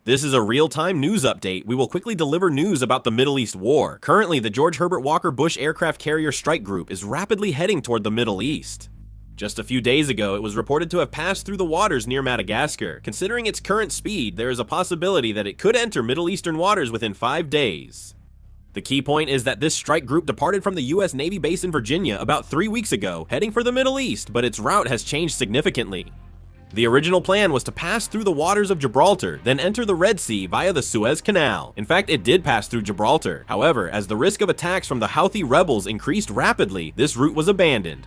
This is a real-time news update. We will quickly deliver news about the Middle East war. Currently, the George Herbert Walker Bush Aircraft Carrier Strike Group is rapidly heading toward the Middle East. Just a few days ago, it was reported to have passed through the waters near Madagascar. Considering its current speed, there is a possibility that it could enter Middle Eastern waters within 5 days. The key point is that this strike group departed from the US Navy base in Virginia about 3 weeks ago, heading for the Middle East, but its route has changed significantly. The original plan was to pass through the waters of Gibraltar, then enter the Red Sea via the Suez Canal. In fact, it did pass through Gibraltar. However, as the risk of attacks from the Houthi rebels increased rapidly, this route was abandoned.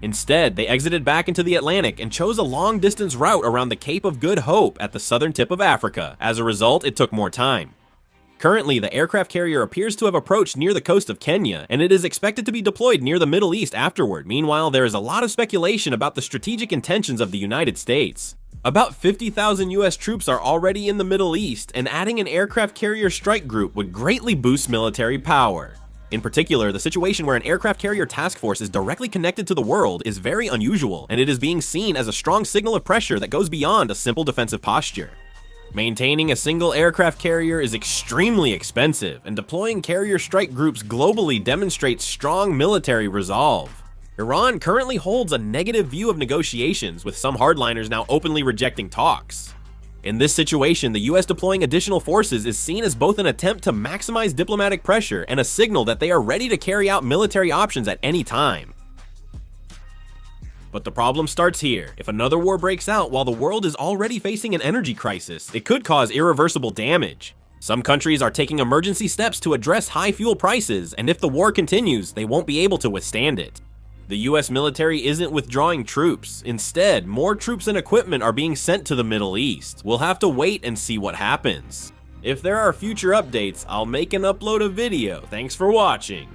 Instead, they exited back into the Atlantic and chose a long-distance route around the Cape of Good Hope at the southern tip of Africa. As a result, it took more time. Currently, the aircraft carrier appears to have approached near the coast of Kenya, and it is expected to be deployed near the Middle East afterward. Meanwhile, there is a lot of speculation about the strategic intentions of the United States. About 50,000 US troops are already in the Middle East, and adding an aircraft carrier strike group would greatly boost military power. In particular, the situation where an aircraft carrier task force is directly connected to the world is very unusual, and it is being seen as a strong signal of pressure that goes beyond a simple defensive posture. Maintaining a single aircraft carrier is extremely expensive, and deploying carrier strike groups globally demonstrates strong military resolve. Iran currently holds a negative view of negotiations, with some hardliners now openly rejecting talks. In this situation, the US deploying additional forces is seen as both an attempt to maximize diplomatic pressure and a signal that they are ready to carry out military options at any time. But the problem starts here. If another war breaks out while the world is already facing an energy crisis, it could cause irreversible damage. Some countries are taking emergency steps to address high fuel prices, and if the war continues, they won't be able to withstand it. The US military isn't withdrawing troops. Instead, more troops and equipment are being sent to the Middle East. We'll have to wait and see what happens. If there are future updates, I'll make and upload a video. Thanks for watching.